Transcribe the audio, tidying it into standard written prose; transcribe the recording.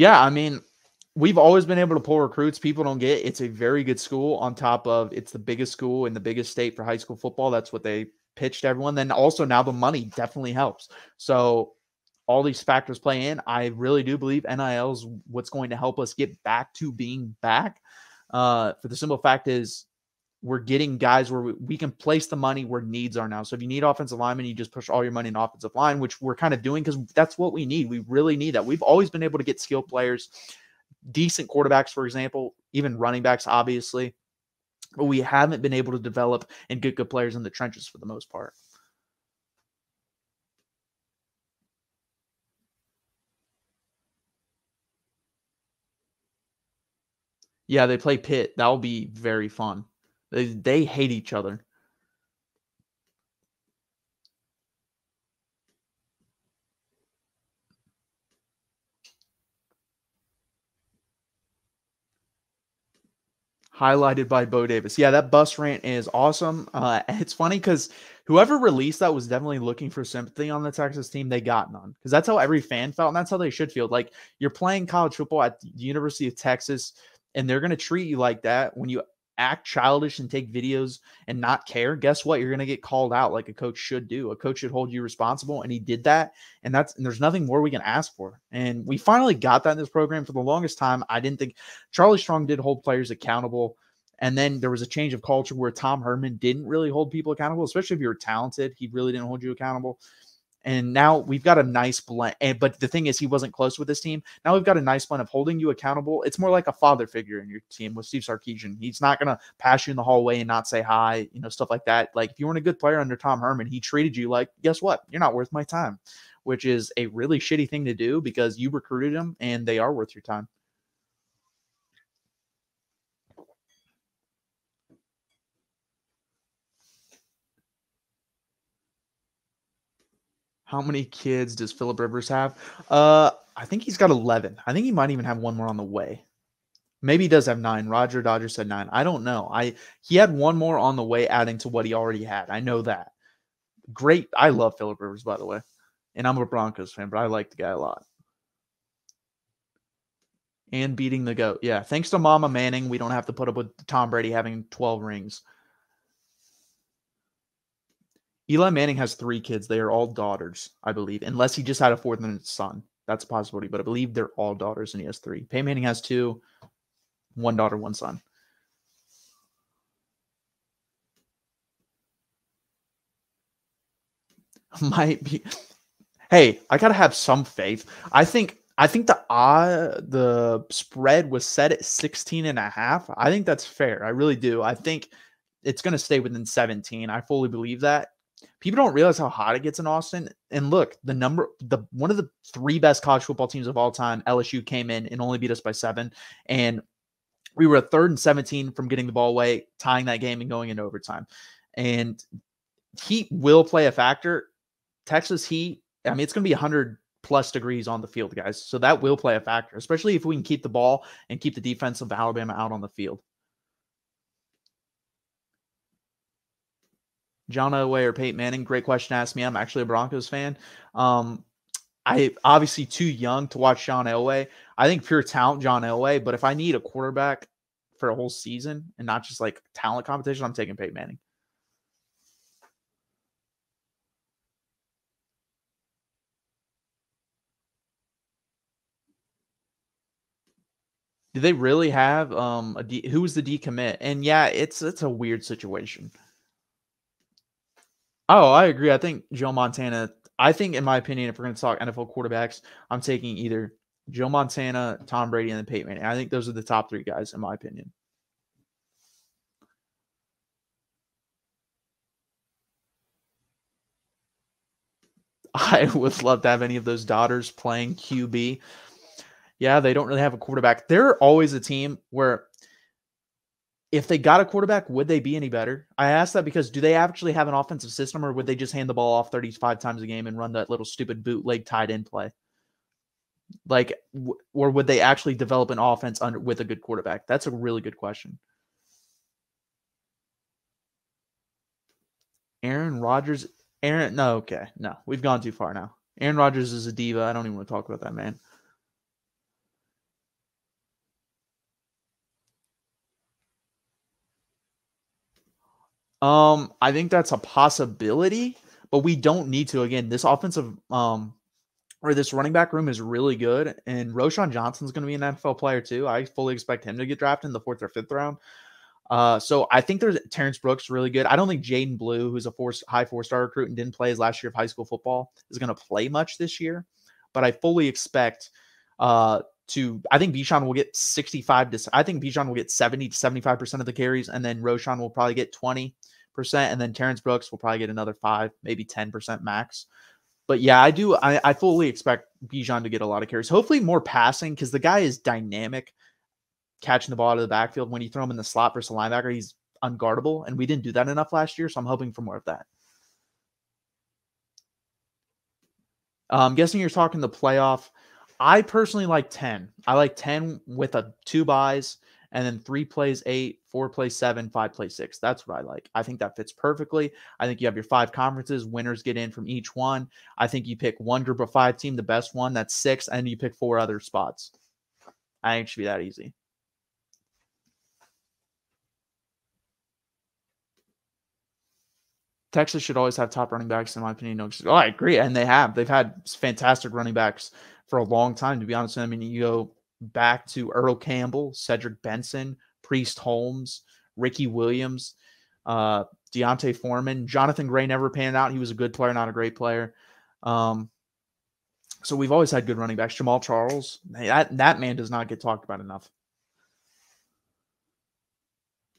Yeah, I mean, we've always been able to pull recruits. People don't get it's a very good school on top of it's the biggest school in the biggest state for high school football. That's what they pitched everyone. Then also now the money definitely helps. So all these factors play in. I really do believe NIL is what's going to help us get back to being back. For the simple fact is we're getting guys where we can place the money where needs are now. So if you need offensive linemen, you just push all your money in offensive line, which we're kind of doing because that's what we need. We really need that. We've always been able to get skilled players, decent quarterbacks, for example, even running backs, obviously, but we haven't been able to develop and get good players in the trenches for the most part. Yeah, they play Pitt. That'll be very fun. They hate each other. Highlighted by Bo Davis. Yeah, that bus rant is awesome. It's funny because whoever released that was definitely looking for sympathy on the Texas team. They got none because that's how every fan felt, and that's how they should feel. Like you're playing college football at the University of Texas, and they're going to treat you like that when you act childish and take videos and not care. Guess what? You're going to get called out like a coach should do. A coach should hold you responsible, and he did that. And there's nothing more we can ask for. And we finally got that in this program. For the longest time, I didn't think Charlie Strong did hold players accountable. And then there was a change of culture where Tom Herman didn't really hold people accountable, especially if you're talented. He really didn't hold you accountable. And now we've got a nice blend. But the thing is, he wasn't close with this team. Now we've got a nice blend of holding you accountable. It's more like a father figure in your team with Steve Sarkisian. He's not going to pass you in the hallway and not say hi, stuff like that. Like if you weren't a good player under Tom Herman, he treated you like, guess what? You're not worth my time, which is a really shitty thing to do because you recruited them and they are worth your time. How many kids does Philip Rivers have? I think he's got 11. I think he might even have one more on the way. Maybe he does have 9. Roger Dodger said 9. I don't know. He had one more on the way, adding to what he already had. I know that. Great. I love Philip Rivers, by the way, and I'm a Broncos fan, but I like the guy a lot. And beating the GOAT. Yeah, thanks to Mama Manning, we don't have to put up with Tom Brady having 12 rings. Eli Manning has 3 kids. They are all daughters, I believe, unless he just had a 4th son. That's a possibility, but I believe they're all daughters and he has 3. Peyton Manning has 2, 1 daughter, 1 son. Might be. Hey, I gotta have some faith. I think the spread was set at 16.5. I think that's fair. I really do. I think it's gonna stay within 17. I fully believe that. People don't realize how hot it gets in Austin. And look, one of the 3 best college football teams of all time, LSU, came in and only beat us by 7. And we were a 3rd and 17 from getting the ball away, tying that game and going into overtime. And heat will play a factor. Texas heat, I mean, it's going to be 100 plus degrees on the field, guys. So that will play a factor, especially if we can keep the ball and keep the defense of Alabama out on the field. John Elway or Peyton Manning? Great question to ask me. I'm actually a Broncos fan. I obviously too young to watch John Elway. I think pure talent, John Elway. But if I need a quarterback for a whole season and not just like talent competition, I'm taking Peyton Manning. Do they really have who was the decommit? And yeah, it's a weird situation. Oh, I agree. I think Joe Montana. I think, in my opinion, if we're going to talk NFL quarterbacks, I'm taking either Joe Montana, Tom Brady, and then Peyton Manning. I think those are the top 3 guys, in my opinion. I would love to have any of those daughters playing QB. Yeah, they don't really have a quarterback. They're always a team where if they got a quarterback, would they be any better? I ask that because do they actually have an offensive system or would they just hand the ball off 35 times a game and run that little stupid bootleg tight end play? Like, or would they actually develop an offense with a good quarterback? That's a really good question. Aaron Rodgers. No, okay. No, we've gone too far now. Aaron Rodgers is a diva. I don't even want to talk about that man. I think that's a possibility, but we don't need to. Again, this offensive or this running back room is really good, and Roshan Johnson's going to be an NFL player too. I fully expect him to get drafted in the 4th or 5th round. So I think there's Terrence Brooks really good. I don't think Jaden Blue, who's a high 4-star recruit and didn't play his last year of high school football, is going to play much this year. But I fully expect I think Bijan will get 70 to 75% of the carries, and then Roshan will probably get 20%, and then Terrence Brooks will probably get another 5, maybe 10% max. But yeah, I fully expect Bijan to get a lot of carries. Hopefully more passing, because the guy is dynamic, catching the ball out of the backfield. When you throw him in the slot versus a linebacker, he's unguardable, and we didn't do that enough last year, so I'm hoping for more of that. I'm guessing you're talking the playoff. I personally like 10. I like 10 with 2 buys, and then 3 plays 8, 4 plays 7, 5 plays 6. That's what I like. I think that fits perfectly. I think you have your 5 conferences. Winners get in from each one. I think you pick one group of 5 team, the best one, that's 6, and you pick 4 other spots. I think it should be that easy. Texas should always have top running backs, in my opinion. Oh, I agree. And they have. They've had fantastic running backs for a long time, to be honest. I mean, you go back to Earl Campbell, Cedric Benson, Priest Holmes, Ricky Williams, Deontay Foreman. Jonathan Gray never panned out. He was a good player, not a great player. So we've always had good running backs. Jamal Charles, that man does not get talked about enough.